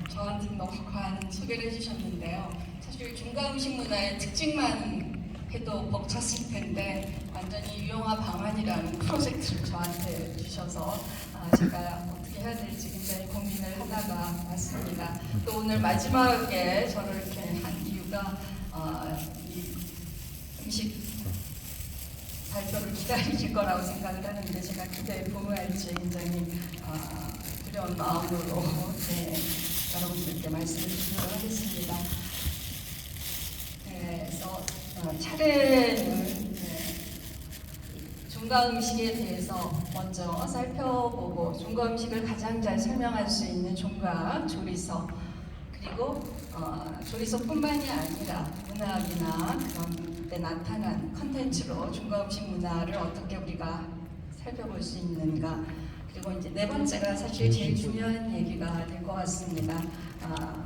저한테 너무 과한 소개를 해주셨는데요. 사실 중가 음식 문화의 특징만 해도 벅찼을 텐데 완전히 유용화 방안이라는 프로젝트를 저한테 주셔서 제가 어떻게 해야 될지 굉장히 고민을 하다가 왔습니다. 또 오늘 마지막에 저를 이렇게 한 이유가 이 음식 발표를 기다리실 거라고 생각을 하는데 제가 기대에 부응할지 굉장히 두려운 마음으로 여러분들께 말씀을 드리도록 하겠습니다. 그래서 차례는 중가 음식에 대해서 먼저 살펴보고 중가 음식을 가장 잘 설명할 수 있는 중가 조리서 그리고 조리서뿐만이 아니라 문학이나 그런 때 나타난 컨텐츠로 중가 음식 문화를 어떻게 우리가 살펴볼 수 있는가 그리고 이제 네 번째가 사실 제일 중요한 얘기가 될 것 같습니다.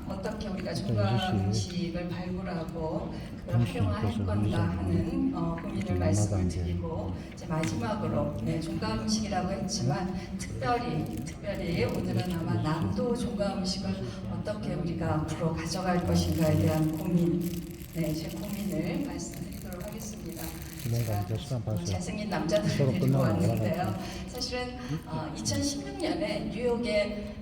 어떻게 우리가 중가 음식을 발굴하고 그걸 활용할 건가 하는 고민을 말씀을 드리고 이제 마지막으로 중가 음식이라고 했지만 특별히 오늘은 아마 남도 중가 음식을 어떻게 우리가 앞으로 가져갈 것인가에 대한 제 고민을 말씀드리도록 하겠습니다. 제가 잘생긴 남자들을 데리고 왔는데요. 사실은 2016년에 뉴욕의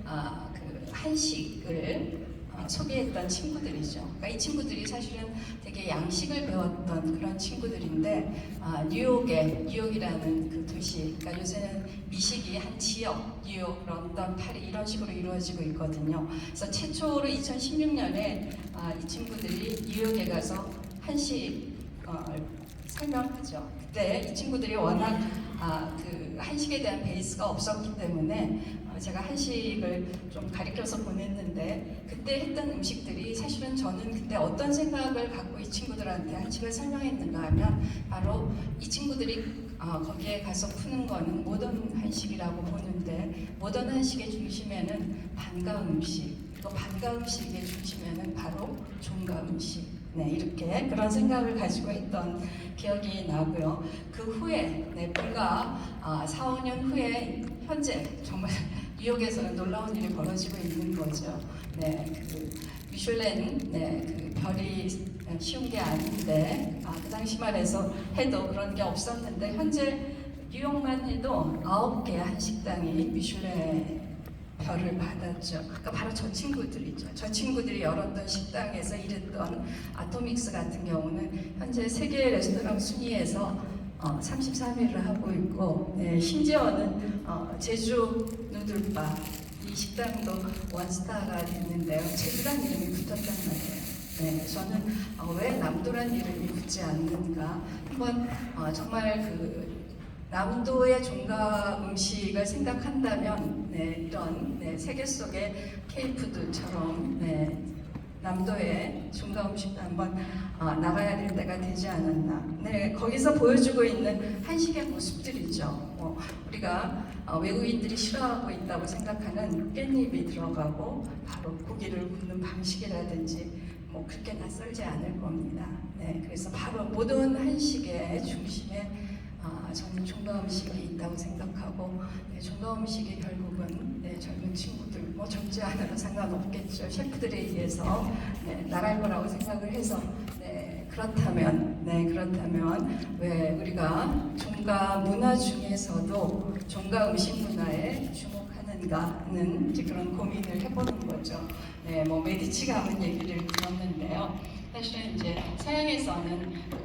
그 한식을 소개했던 친구들이죠. 그러니까 이 친구들이 사실은 되게 양식을 배웠던 그런 친구들인데 뉴욕이라는 그 도시, 그러니까 요새는 미식이 한 지역, 뉴욕, 런던, 파리 이런 식으로 이루어지고 있거든요. 그래서 최초로 2016년에 이 친구들이 뉴욕에 가서 한식 설명하죠. 그때 이 친구들이 워낙 그 한식에 대한 베이스가 없었기 때문에 제가 한식을 좀 가리켜서 보냈는데 그때 했던 음식들이 사실은 저는 그때 어떤 생각을 갖고 이 친구들한테 한식을 설명했는가 하면 바로 이 친구들이 거기에 가서 푸는 거는 모던 한식이라고 보는데 모던 한식의 중심에는 반가 음식 그리고 반가 음식의 중심에는 바로 종가 음식 이렇게 그런 생각을 가지고 했던 기억이 나고요. 그 후에 불과 4, 5년 후에 현재 정말 뉴욕에서는 놀라운 일이 벌어지고 있는 거죠. 그 미슐랭 그 별이 쉬운 게 아닌데 그 당시만 해도 그런 게 없었는데 현재 뉴욕만 해도 9개 한식당이 미슐랭 별을 받았죠. 그러니까 바로 저 친구들이죠. 저 친구들이 열었던 식당에서 일했던 아토믹스 같은 경우는 현재 세계 레스토랑 순위에서 33위를 하고 있고 심지어는 제주 누들바 이 식당도 원스타가 됐는데요. 제주란 이름이 붙었단 말이에요. 저는 왜 남도란 이름이 붙지 않는가 한번 정말 그 남도의 종가 음식을 생각한다면 이런 세계 속의 K푸드처럼 남도의 종가 음식도 한번 나가야 될 때가 되지 않았나. 거기서 보여주고 있는 한식의 모습들이죠. 우리가 외국인들이 싫어하고 있다고 생각하는 깻잎이 들어가고 바로 고기를 굽는 방식이라든지 그렇게 낯설지 않을 겁니다. 그래서 바로 모든 한식의 중심에 저는 종가 음식이 있다고 생각하고 종가 음식이 결국은 젊은 친구들 젊지 않아도 상관없겠죠. 셰프들에 의해서 나갈 거라고 생각을 해서 그렇다면 왜 우리가 종가 문화 중에서도 종가 음식 문화에 주목하는가는 이제 그런 고민을 해보는 거죠. 메디치가 하는 얘기를 들었는데요. 사실은 이제 서양에서는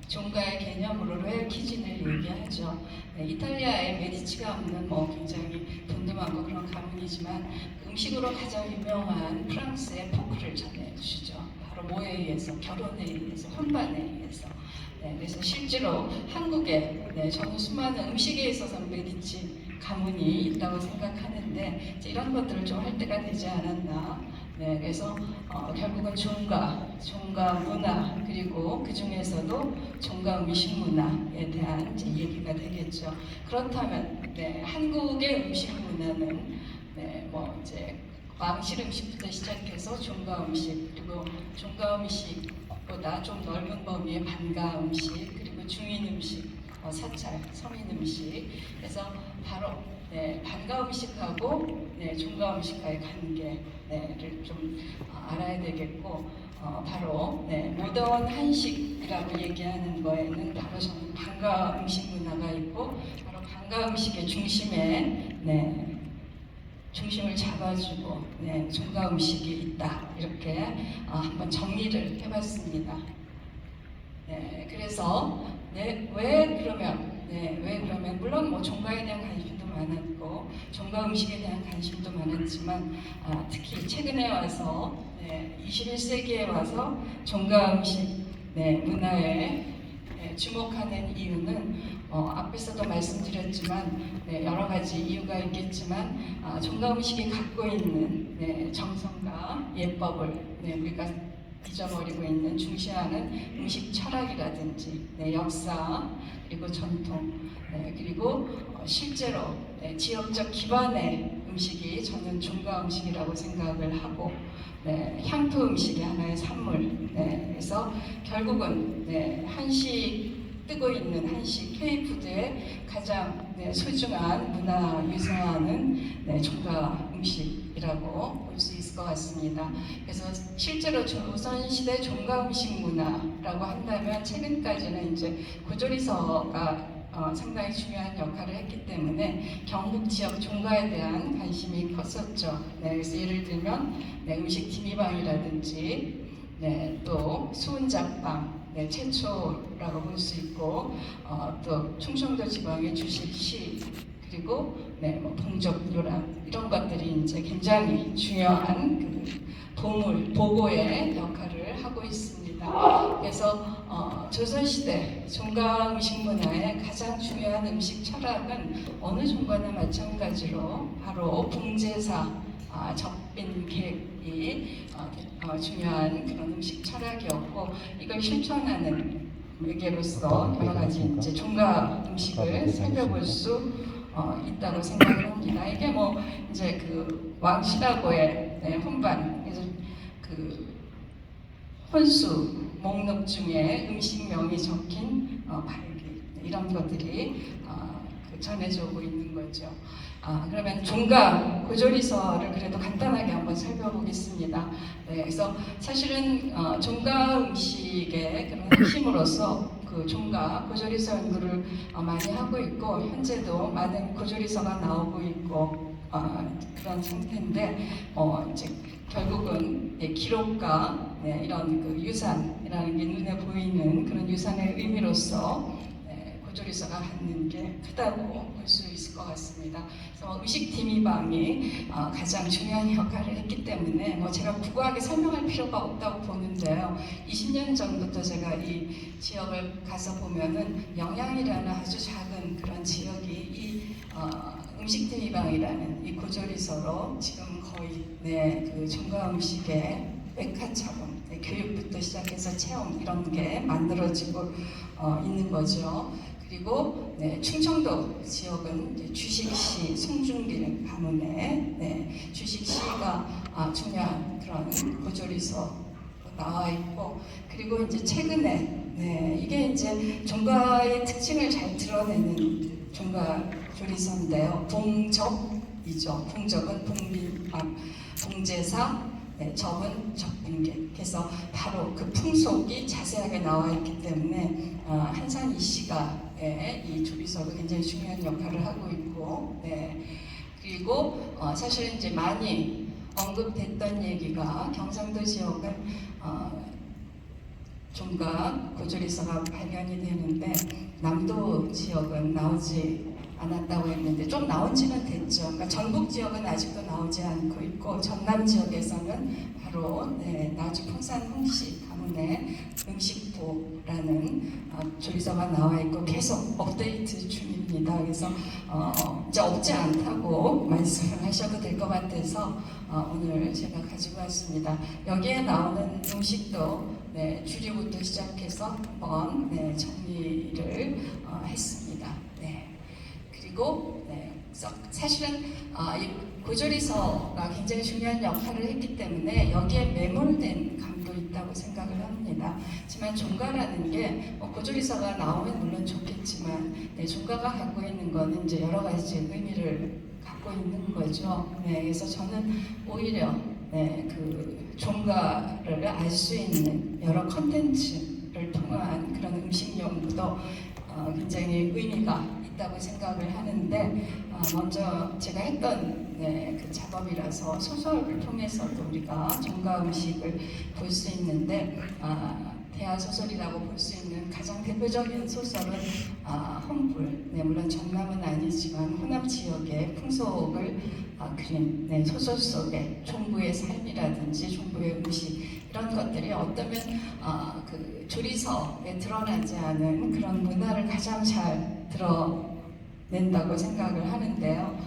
종가의 개념으로 로얄 키친을 얘기하죠. 이탈리아의 메디치가 없는 굉장히 돈도 많고 그런 가문이지만 음식으로 가장 유명한 프랑스의 포크를 전해주시죠. 바로 뭐에 의해서? 결혼에 의해서, 혼반에 의해서. 그래서 실제로 한국에 저는 수많은 음식에 있어서는 메디치 가문이 있다고 생각하는데 이런 것들을 좀 할 때가 되지 않았나. 그래서 결국은 종가 문화 그리고 그 중에서도 종가 음식 문화에 대한 이제 얘기가 되겠죠. 그렇다면 한국의 음식 문화는 이제 왕실 음식부터 시작해서 종가 음식 그리고 종가 음식보다 좀 넓은 범위의 반가 음식 그리고 중인 음식 사찰, 서민 음식 그래서 바로 네, 반가 음식하고 네, 종가 음식과의 관계를 좀 알아야 되겠고 바로 네, 모던 한식이라고 얘기하는 거에는 바로 저는 반가 음식 문화가 있고 바로 반가 음식의 중심에 네, 중심을 잡아주고 네, 종가 음식이 있다 이렇게 한번 정리를 해봤습니다. 네, 그래서 왜 그러면 물론 뭐 종가에 대한 관심도 많았고 종가 음식에 대한 관심도 많았지만 특히 최근에 와서 21세기에 와서 종가 음식 문화에 주목하는 이유는 앞에서도 말씀드렸지만 여러 가지 이유가 있겠지만 종가 음식이 갖고 있는 정성과 예법을 우리가 잊어버리고 있는 중시하는 음식 철학이라든지 역사 그리고 전통 그리고 실제로 지역적 기반의 음식이 저는 종가 음식이라고 생각을 하고 향토 음식이 하나의 산물 그래서 결국은 한식 뜨고 있는 한식 K푸드의 가장 소중한 문화 유산은 종가 음식이라고 볼 수 있을 것 같습니다. 그래서 실제로 조선시대 종가 음식 문화라고 한다면 최근까지는 이제 고조리서가 상당히 중요한 역할을 했기 때문에 경북 지역 종가에 대한 관심이 컸었죠. 그래서 예를 들면 음식 디미방이라든지 또 수은작방 최초라고 볼 수 있고 또 충청도 지방의 주식시 그리고 뭐 봉적요란 이런 것들이 이제 굉장히 중요한 보물 보고의 역할을 하고 있습니다. 그래서 조선시대 종가 음식 문화의 가장 중요한 음식 철학은 어느 종가나 마찬가지로 바로 봉제사 접빈객이 중요한 그런 음식 철학이었고 이걸 실천하는 외계로서 여러 가지 이제 종가 음식을 살펴볼 수 있다고 생각을 합니다. 이게 뭐 이제 그 왕실하고의 혼반, 그래서 그 혼수 목록 중에 음식명이 적힌 발기 이런 것들이 전해져 오고 있는 거죠. 그러면 종가 고조리서를 그래도 간단하게 한번 살펴보겠습니다. 그래서 사실은 종가 음식의 그런 핵심으로서 그 종가 고조리서 연구를 많이 하고 있고 현재도 많은 고조리서가 나오고 있고 그런 상태인데 이제 결국은 기록과 이런 그 유산이라는 게 눈에 보이는 그런 유산의 의미로서 고조리서가 갖는 게 크다고 볼 수 있을 것 같습니다. 그래서 의식 디미방이 가장 중요한 역할을 했기 때문에 뭐 제가 구구하게 설명할 필요가 없다고 보는데요. 20년 전부터 제가 이 지역을 가서 보면은 영양이라는 아주 작은 그런 지역이 이 음식 디미방이라는 이 고조리서로 지금 거의 그 종가 음식의 메카처럼 교육부터 시작해서 체험 이런 게 만들어지고 있는 거죠. 그리고 충청도 지역은 이제 주식시 송중길 가문에 주식시가 중요한 그런 고조리서 나와 있고 그리고 이제 최근에 이게 이제 종가의 특징을 잘 드러내는 종가 조리서인데요. 봉적이죠. 봉적은 봉제사 적은 적빈객. 그래서 바로 그 풍속이 자세하게 나와 있기 때문에 한산 이씨가 이 조리서도 굉장히 중요한 역할을 하고 있고, 그리고 사실 이제 많이 언급됐던 얘기가 경상도 지역은 종가 고조리서가 발견이 되는데 남도 지역은 나오지 않았다고 했는데 좀 나온 지는 됐죠. 그러니까 전북 지역은 아직도 나오지 않고 있고 전남 지역에서는 바로 나주 풍산 홍씨 가문의 음식보라는 조리서가 나와 있고 계속 업데이트 중입니다. 그래서 이제 없지 않다고 말씀을 하셔도 될 것 같아서 오늘 제가 가지고 왔습니다. 여기에 나오는 음식도 주류부터 시작해서 한번 정리를 했습니다. 그리고 사실은 이 고조리서가 굉장히 중요한 역할을 했기 때문에 여기에 매몰된 감도 있다고 생각을 합니다. 하지만 종가라는 게 고조리서가 나오면 물론 좋겠지만 종가가 갖고 있는 거는 이제 여러 가지 의미를 갖고 있는 거죠. 네, 그래서 저는 오히려 그 종가를 알 수 있는 여러 컨텐츠를 통한 그런 음식 연구도 굉장히 의미가 있다고 생각을 하는데, 먼저 제가 했던 그 작업이라서 소설을 통해서도 우리가 종가 음식을 볼 수 있는데, 대하 소설이라고 볼 수 있는 가장 대표적인 소설은 혼불. 물론 전남은 아니지만 호남 지역의 풍속을 그린 소설 속에 종부의 삶이라든지 종부의 음식, 이런 것들이 어쩌면 그 조리서에 드러나지 않은 그런 문화를 가장 잘 드러낸다고 생각을 하는데요.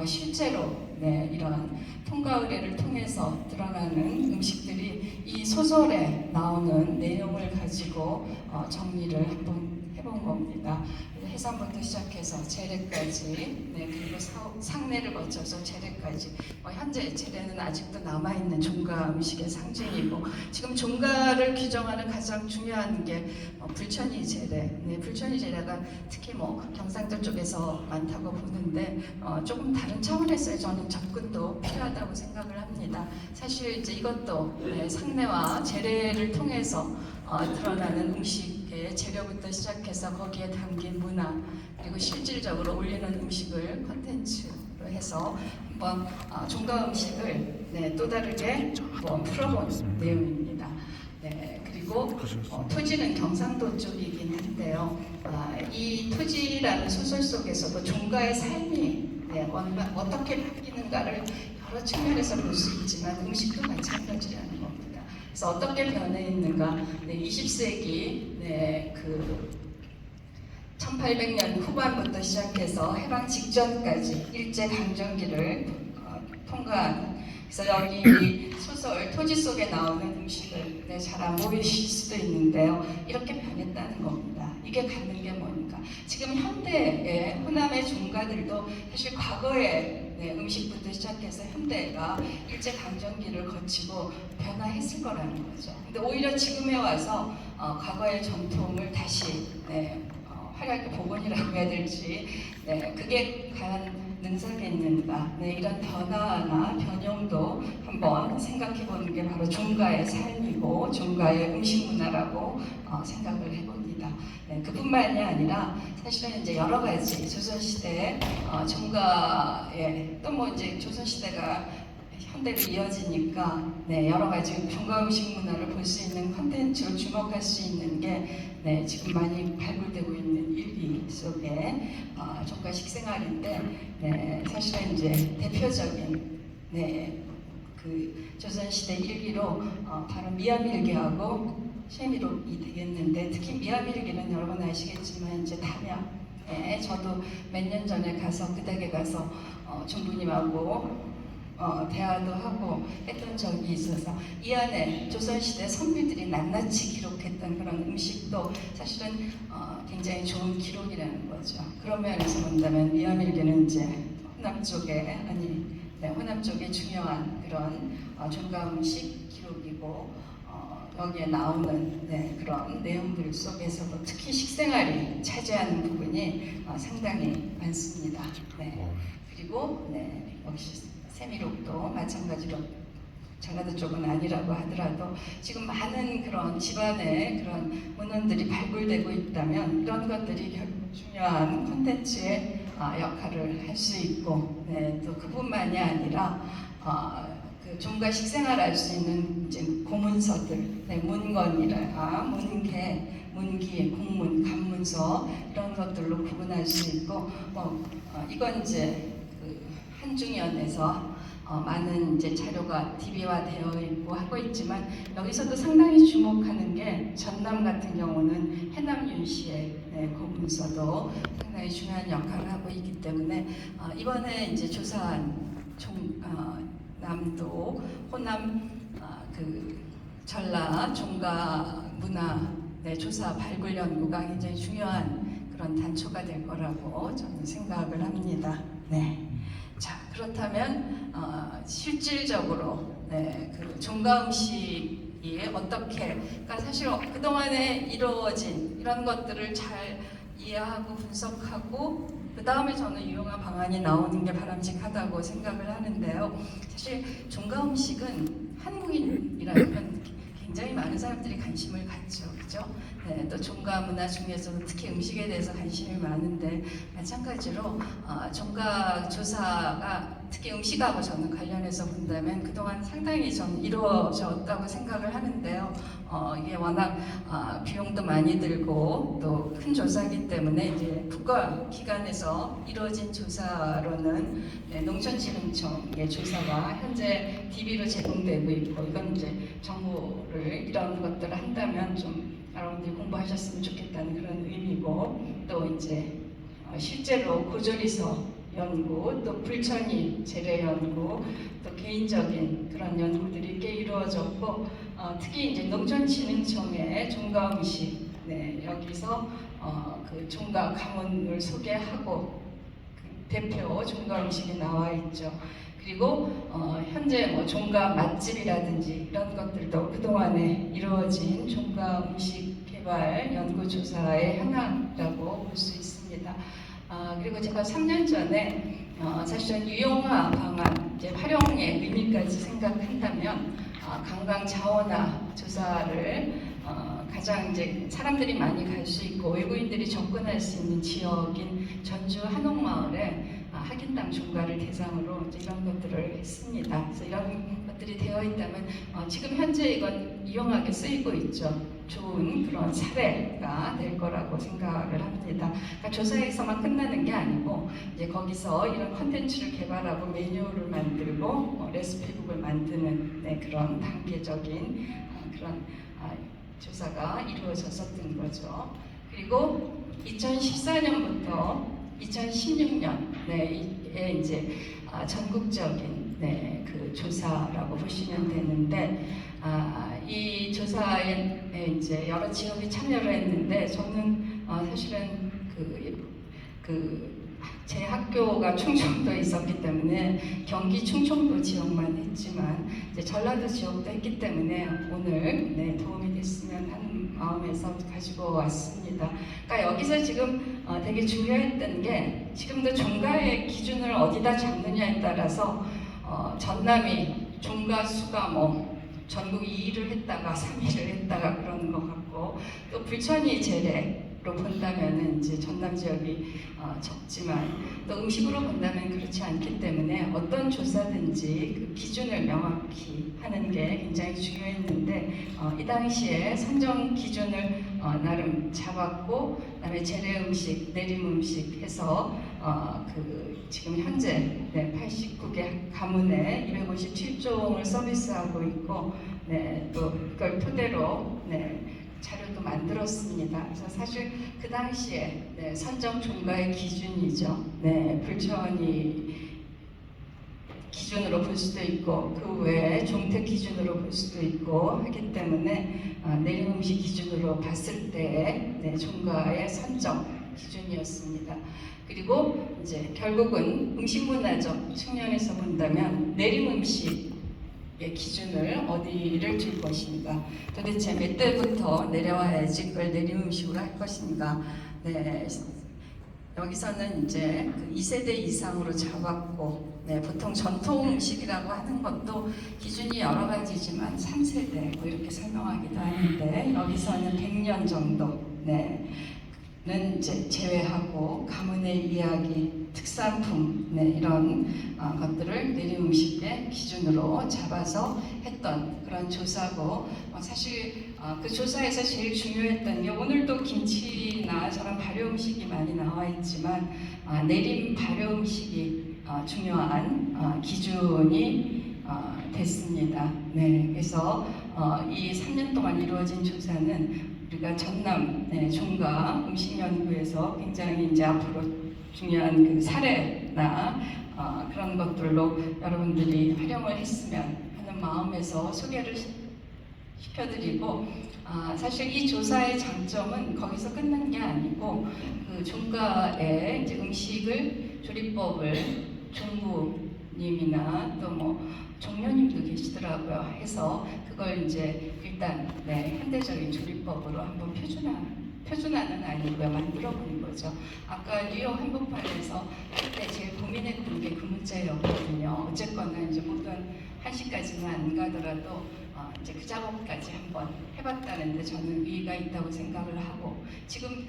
실제로 이런 통과 의례를 통해서 드러나는 음식들이 이 소설에 나오는 내용을 가지고 정리를 한번 해본 겁니다. 해산부터 시작해서 재래까지, 그리고 상례를 거쳐서 재래까지, 현재 재래는 아직도 남아있는 종가 음식의 상징이고, 지금 종가를 규정하는 가장 중요한 게 불천이 재래. 불천이 재래가 특히 경상도 쪽에서 많다고 보는데, 조금 다른 차원에서의 저는 접근도 필요하다고 생각을 합니다. 사실 이제 이것도 상례와 재래를 통해서 드러나는 음식의 재료부터 시작해서 거기에 담긴 문화, 그리고 실질적으로 올리는 음식을 콘텐츠로 해서 한번 종가 음식을 또 다르게 풀어본 내용입니다. 그리고 토지는 경상도 쪽이긴 한데요. 이 토지라는 소설 속에서도 종가의 삶이 어떻게 바뀌는가를 여러 측면에서 볼 수 있지만 음식도 마찬가지라는 겁니다. 그래서 어떻게 변해 있는가? 20세기 그 1800년 후반부터 시작해서 해방 직전까지 일제 강점기를 통과한, 그래서 여기 소설 토지 속에 나오는 음식을 잘 안 보이실 수도 있는데요. 이렇게 변했다는 겁니다. 이게 갖는 게 뭐니까? 지금 현대의 호남의 종가들도 사실 과거에 음식부터 시작해서 현대가 일제 강점기를 거치고 변화했을 거라는 거죠. 근데 오히려 지금에 와서 과거의 전통을 다시 활약의 복원이라고 해야 될지, 그게 과연 능사겠는가, 이런 변화나 변형도 한번 생각해 보는 게 바로 종가의 삶이고 종가의 음식 문화라고 생각을 해봅니다. 그뿐만이 아니라 사실은 이제 여러 가지 조선시대 종가에 또 이제 조선시대가 현대로 이어지니까 여러 가지 종가 음식 문화를 볼 수 있는 콘텐츠로 주목할 수 있는 게 지금 많이 발굴되고 있는 일기 속에 종가 식생활인데, 사실은 이제 대표적인 그 조선시대 일기로 바로 미암일기하고 쉐미록이 되겠는데, 특히 미암일기는 여러분 아시겠지만 이제 담양, 저도 몇 년 전에 가서 그 댁에 가서 종부님하고 대화도 하고 했던 적이 있어서, 이 안에 조선시대 선비들이 낱낱이 기록했던 그런 음식도 사실은 굉장히 좋은 기록이라는 거죠. 그런 면에서 본다면 미암일기는 이제 호남 쪽에 호남 쪽에 중요한 그런 종가 음식 기록이고, 여기에 나오는 그런 내용들 속에서도 특히 식생활이 차지하는 부분이 상당히 많습니다. 그리고 역시 세미록도 마찬가지로 전라도 쪽은 아니라고 하더라도 지금 많은 그런 집안의 그런 문헌들이 발굴되고 있다면 이런 것들이 중요한 콘텐츠의 역할을 할 수 있고, 또 그뿐만이 아니라 그 종가 식생활을 알 수 있는 이제 고문서들, 문건이라 문계, 문기, 공문, 간문서, 이런 것들로 구분할 수 있고, 이건 이제 한중연에서 많은 이제 자료가 DB화되어 있고 하고 있지만, 여기서도 상당히 주목하는 게 전남 같은 경우는 해남 윤씨의 고문서도 상당히 중요한 역할을 하고 있기 때문에, 이번에 이제 조사한 남도 호남 그 전라 종가 문화 조사 발굴 연구가 굉장히 중요한 그런 단초가 될 거라고 저는 생각을 합니다. 자, 그렇다면 실질적으로 그 종가 음식이 어떻게, 그러니까 사실 그동안에 이루어진 이런 것들을 잘 이해하고 분석하고 그 다음에 저는 유용한 방안이 나오는 게 바람직하다고 생각을 하는데요. 사실 종가 음식은 한국인이라면 굉장히 많은 사람들이 관심을 갖죠, 그죠? 네, 또 종가 문화 중에서도 특히 음식에 대해서 관심이 많은데 마찬가지로 종가 조사가 특히 음식하고 저는 관련해서 본다면 그동안 상당히 좀 이루어졌다고 생각을 하는데요. 이게 워낙 비용도 많이 들고 또 큰 조사이기 때문에 이제 국가기관에서 이루어진 조사로는 농촌진흥청의 조사가 현재 DB로 제공되고 있고 이건 이제 정부를 이런 것들을 한다면 좀 여러분들이 공부하셨으면 좋겠다는 그런 의미고 또 이제 실제로 고조리서 연구, 또 불천이 재래 연구, 또 개인적인 그런 연구들이 꽤 이루어졌고 특히 이제 농촌진흥청의 종가 음식 여기서 그 종가 가문을 소개하고 그 대표 종가 음식이 나와 있죠. 그리고 현재 뭐 종가 맛집이라든지 이런 것들도 그동안에 이루어진 종가 음식 개발 연구조사의 하나라고 볼 수 있습니다. 그리고 제가 3년 전에 사실은 유용화 방안, 이제 활용의 의미까지 생각한다면 관광 자원화 조사를 가장 이제 사람들이 많이 갈 수 있고 외국인들이 접근할 수 있는 지역인 전주 한옥마을에 학인당 종가를 대상으로 이제 이런 것들을 했습니다. 그래서 이런 것들이 되어 있다면 지금 현재 이건 유용하게 쓰이고 있죠. 좋은 그런 사례가 될 거라고 생각을 합니다. 그러니까 조사에서만 끝나는 게 아니고 이제 거기서 이런 컨텐츠를 개발하고 매뉴얼을 만들고 레시피북을 만드는 그런 단계적인 그런 조사가 이루어졌었던 거죠. 그리고 2014년부터 2016년에 이제 전국적인 그 조사라고 보시면 되는데 이 조사에 이제 여러 지역이 참여를 했는데 저는 사실은 제 학교가 충청도에 있었기 때문에 경기 충청도 지역만 했지만 이제 전라도 지역도 했기 때문에 오늘 도움이 됐으면 하는 마음에서 가지고 왔습니다. 그러니까 여기서 지금 되게 중요했던 게 지금도 종가의 기준을 어디다 잡느냐에 따라서 전남이 종가 수가 뭐 전국 2위를 했다가 3위를 했다가 그러는 것 같고 또 불천이 재래로 본다면은 이제 전남 지역이 적지만 또 음식으로 본다면 그렇지 않기 때문에 어떤 조사든지 그 기준을 명확히 하는 게 굉장히 중요했는데 이 당시에 선정 기준을 나름 잡았고 그다음에 재래 음식, 내림 음식 해서 지금 현재 89개 가문에 257종을 서비스하고 있고 또 그걸 토대로 자료도 만들었습니다. 그래서 사실 그 당시에 선정 종가의 기준이죠. 불천이 기준으로 볼 수도 있고 그 외에 종택 기준으로 볼 수도 있고 하기 때문에 내림 음식 기준으로 봤을 때 종가의 선정 기준이었습니다. 그리고 이제 결국은 음식문화적 측면에서 본다면 내림 음식의 기준을 어디를 둘 것인가, 도대체 몇 대부터 내려와야지 그걸 내림 음식으로 할 것인가. 여기서는 이제 2세대 이상으로 잡았고 보통 전통 음식이라고 하는 것도 기준이 여러 가지지만 3세대 뭐 이렇게 설명하기도 하는데 여기서는 100년 정도는 이제 제외하고 가문의 이야기, 특산품 이런 것들을 내림 음식의 기준으로 잡아서 했던 그런 조사고 사실 그 조사에서 제일 중요했던 게 오늘도 김치나 저런 발효 음식이 많이 나와 있지만 내림 발효 음식이 중요한 기준이 됐습니다. 그래서 이 3년 동안 이루어진 조사는 우리가 전남 종가 음식 연구에서 굉장히 이제 앞으로 중요한 그 사례나 그런 것들로 여러분들이 활용을 했으면 하는 마음에서 소개를 시켜드리고 사실 이 조사의 장점은 거기서 끝난 게 아니고 그 종가의 이제 음식을 조리법을 종부님이나 또 뭐 종려님도 계시더라고요. 해서 그걸 이제 일단 현대적인 조리법으로 한번 표준화는 아니고요. 만들어 본 거죠. 아까 뉴욕 한복판에서 그때 제일 고민했던 게 그 문제였거든요. 어쨌거나 이제 모든 한시까지는 안 가더라도 이제 그 작업까지 한번 해봤다는데 저는 의의가 있다고 생각을 하고 지금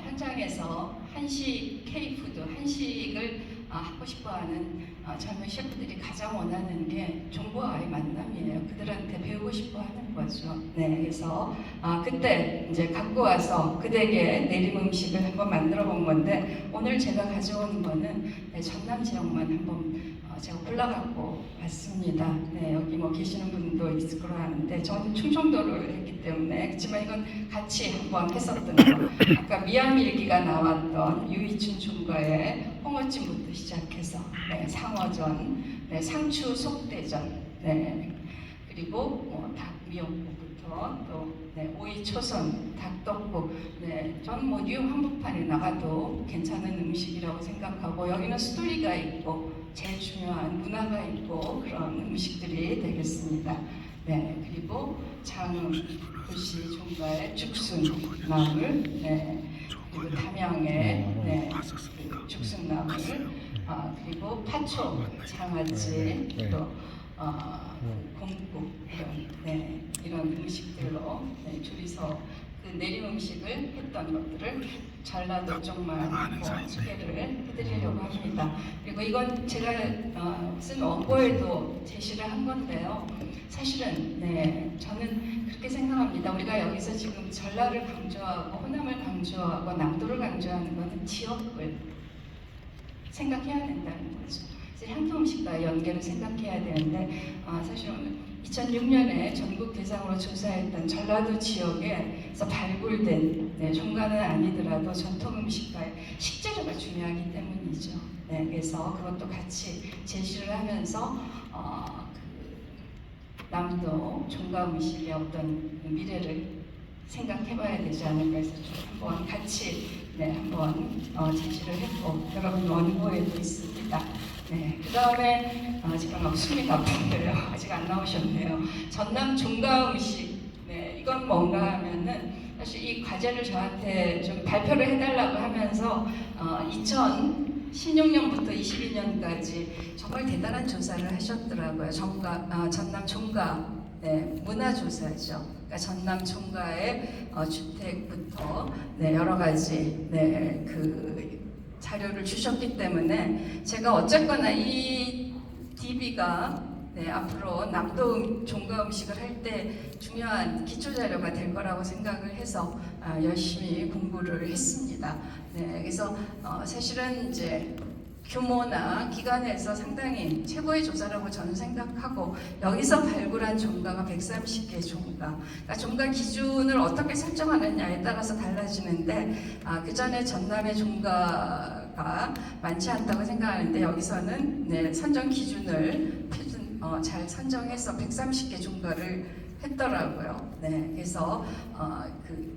현장에서 한식 K푸드 한식을 하고 싶어하는 젊은 셰프들이 가장 원하는 게 정보와의 만남이에요. 그들한테 배우고 싶어하는 거죠. 네, 그래서 그때 이제 갖고 와서 그대에게 내림 음식을 한번 만들어 본 건데 오늘 제가 가져온 거는 전남 지역만 한번 제가 골라갖고 왔습니다. 네, 여기 뭐 계시는 분도 있을 거라 하는데 저는 충청도를 했기 때문에 그렇지만 이건 같이 한번 했었던 거. 아까 미암일기가 나왔던 유이춘 총괄의 홍어찜부터 시작해서 상어전, 상추 속대전, 그리고 닭미역국부터 또 오이 초선, 닭떡국. 저는 뭐 뉴욕 한복판에 나가도 괜찮은 음식이라고 생각하고 여기는 스토리가 있고 제일 중요한 문화가 있고 그런 음식들이 되겠습니다. 그리고 장구시 종가의 죽순나물, 그리고 담양의 죽순나물, 그리고 파초, 장아찌, 또 곰국 이런 음식들로 조리서 그 내림 음식을 했던 것들을 전라도 쪽만 소개를 해드리려고 합니다. 그리고 이건 제가 쓴 원고에도 제시를 한 건데요. 사실은 저는 그렇게 생각합니다. 우리가 여기서 지금 전라를 강조하고 호남을 강조하고 남도를 강조하는 것은 지역을 생각해야 된다는 거죠. 향토 음식과 연계를 생각해야 되는데 사실 오늘 2006년에 전국 대상으로 조사했던 전라도 지역에서 발굴된 종가는 아니더라도 전통 음식과의 식재료가 중요하기 때문이죠. 그래서 그것도 같이 제시를 하면서 남도 종가 음식의 어떤 미래를 생각해봐야 되지 않을까 해서 한번 같이 한번 제시를 했고 여러분 원고에도 있습니다. 그 다음에 제가 막 숨이 가쁜데요. 아직 안 나오셨네요. 전남 종가 음식. 이건 뭔가 하면은 사실 이 과제를 저한테 좀 발표를 해달라고 하면서 2016년부터 22년까지 정말 대단한 조사를 하셨더라고요. 전남 종가 문화조사죠. 그러니까 전남 종가의 주택부터 여러 가지 그 자료를 주셨기 때문에 제가 어쨌거나 이 DB가 앞으로 남도 종가 음식을 할 때 중요한 기초 자료가 될 거라고 생각을 해서 열심히 공부를 했습니다. 그래서 사실은 이제 규모나 기간에서 상당히 최고의 조사라고 저는 생각하고 여기서 발굴한 종가가 130개 종가. 그러니까 종가 기준을 어떻게 설정하느냐에 따라서 달라지는데 그 전에 전남의 종가가 많지 않다고 생각하는데 여기서는 선정 기준을 잘 선정해서 130개 종가를 했더라고요. 그래서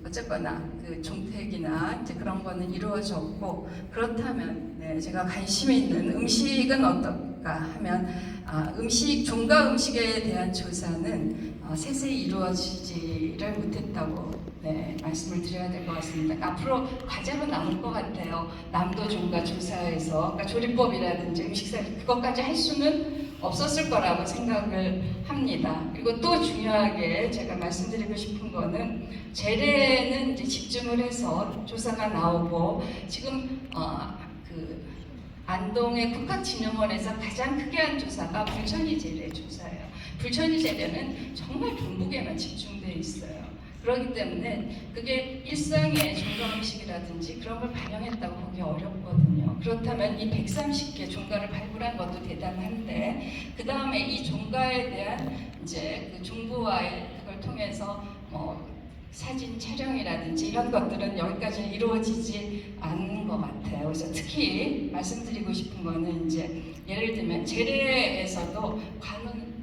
어쨌거나 그 종택이나 이제 그런 거는 이루어졌고 그렇다면 제가 관심 있는 음식은 어떨까 하면 종가 음식에 대한 조사는 세세히 이루어지지를 못했다고 말씀을 드려야 될 것 같습니다. 그러니까 앞으로 과제로 남을 것 같아요. 남도 종가 조사에서 그러니까 조리법이라든지 음식살 그것까지 할 수는 없었을 거라고 생각을 합니다. 그리고 또 중요하게 제가 말씀드리고 싶은 거는 재래는 이제 집중을 해서 조사가 나오고 지금 그 안동의 국학진흥원에서 가장 크게 한 조사가 불천이 재래 조사예요. 불천이 재래는 정말 동북에만 집중되어 있어요. 그렇기 때문에 그게 일상의 종가 음식이라든지 그런 걸 반영했다고 보기 어렵거든요. 그렇다면 이 130개 종가를 발굴한 것도 대단한데 그 다음에 이 종가에 대한 이제 그 중부와의 그걸 통해서 사진 촬영이라든지 이런 것들은 여기까지 이루어지지 않는 것 같아요. 그래서 특히 말씀드리고 싶은 거는 이제 예를 들면 재래에서도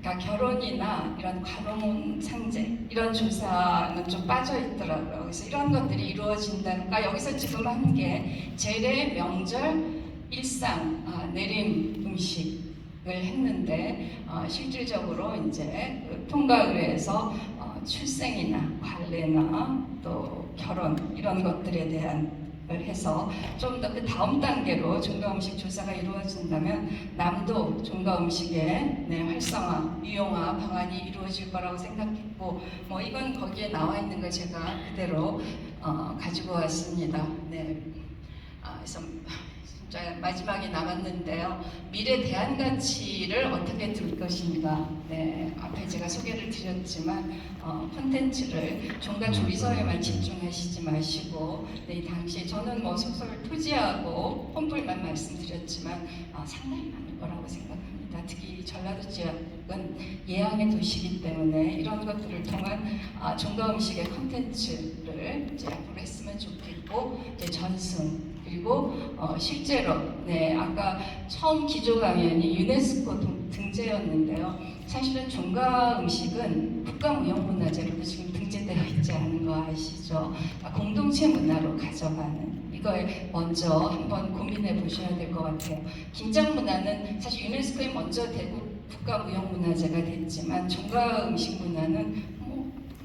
그러니까 결혼이나 이런 관혼 상제 이런 조사는 좀 빠져 있더라고요. 그래서 이런 것들이 이루어진다니까 여기서 지금 한 게 재래, 명절, 일상, 내림 음식을 했는데 실질적으로 이제 그 통과 의뢰에서 출생이나 관례나 또 결혼 이런 것들에 대한 걸 해서 좀 더 그 다음 단계로 종가 음식 조사가 이루어진다면 남도 종가 음식의 활성화, 유용화 방안이 이루어질 거라고 생각했고 뭐 이건 거기에 나와 있는 걸 제가 그대로 가지고 왔습니다. 네. 그래서 진짜 마지막에 남았는데요. 미래 대안 가치를 어떻게 둘 것인가. 네, 앞에 제가 소개를 드렸지만 콘텐츠를 종가 조리서에만 집중하시지 마시고 이 당시 저는 뭐 소설 토지하고 홈불만 말씀드렸지만 상당히 많을 거라고 생각합니다. 특히 전라도 지역은 예양의 도시이기 때문에 이런 것들을 통한 종가 음식의 콘텐츠를 이제 앞으로 했으면 좋겠고 이제 전승 그리고 실제로 아까 처음 기조 강연이 유네스코 등재였는데요. 사실은 종가 음식은 국가무형문화재로 지금 등재되어 있지 않은 거 아시죠? 공동체 문화로 가져가는 이거에 먼저 한번 고민해 보셔야 될 것 같아요. 김장 문화는 사실 유네스코에 먼저 되고 국가무형문화재가 됐지만 종가 음식 문화는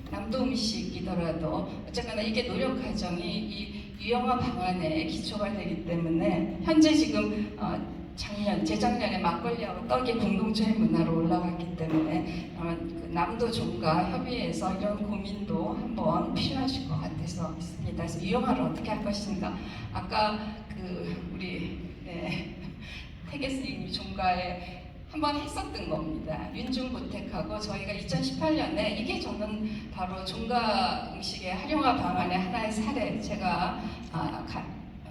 남도 음식이더라도 어쨌거나 이게 노력 과정이 이 유형화 방안에 기초가 되기 때문에 현재 지금 재작년에 막걸리하고 떡이 공동체 문화로 올라갔기 때문에 그 남도 종가 협의회에서 이런 고민도 한번 필요하실 것 같아서 있습니다. 그래서 유형화를 어떻게 할 것인가. 아까 우리 태계 스님이 종가에 한번 했었던 겁니다. 윤중고택하고 저희가 2018년에 이게 저는 바로 종가 음식의 활용화 방안의 하나의 사례 제가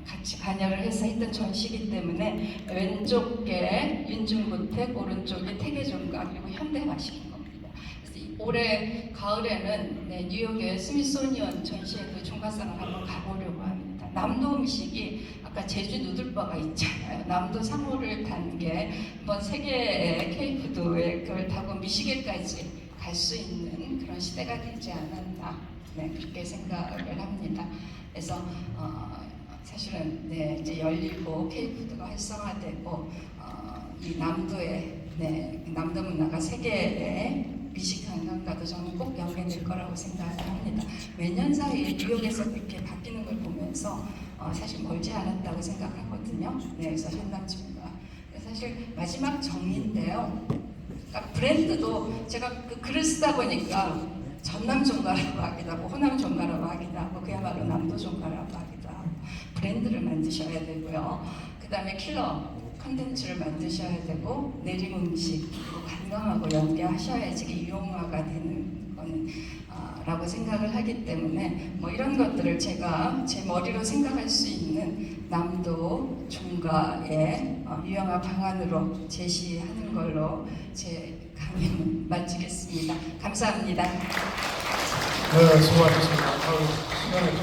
같이 관여를 해서 했던 전시이기 때문에 왼쪽에 윤중고택, 오른쪽에 태계종가 그리고 현대화시킨 겁니다. 그래서 올해 가을에는 뉴욕의 스미소니언 전시회도 종가상을 한번 가보려고 합니다. 남도 음식이 아까 제주 누들바가 있잖아요. 남도 상호를 단 게 한번 세계의 K푸드의 그걸 타고 미시게까지 갈 수 있는 그런 시대가 되지 않았나 그렇게 생각을 합니다. 그래서 사실은 이제 열리고 K푸드가 활성화되고 이 남도의 남도 문화가 세계에 미식관광과도 저는 꼭 연계될 거라고 생각을 합니다. 몇 년 사이에 뉴욕에서 그렇게 바뀌는 걸 보면서 사실 멀지 않았다고 생각하거든요. 그래서 현남종가. 사실 마지막 정리인데요. 그러니까 브랜드도 제가 그 글을 쓰다 보니까 전남종가라고 하기도 하고 호남종가라고 하기도 하고 그야말로 남도종가라고 하기도 하고 브랜드를 만드셔야 되고요. 그 다음에 킬러 컨텐츠를 만드셔야 되고 내림 음식 그리고 관광하고 연계하셔야지 이게 유용화가 되는 거는 라고 생각을 하기 때문에 뭐 이런 것들을 제가 제 머리로 생각할 수 있는 남도 종가의 유용화 방안으로 제시하는 걸로 제 강연 마치겠습니다. 감사합니다. 네, 수고하셨습니다. 시간이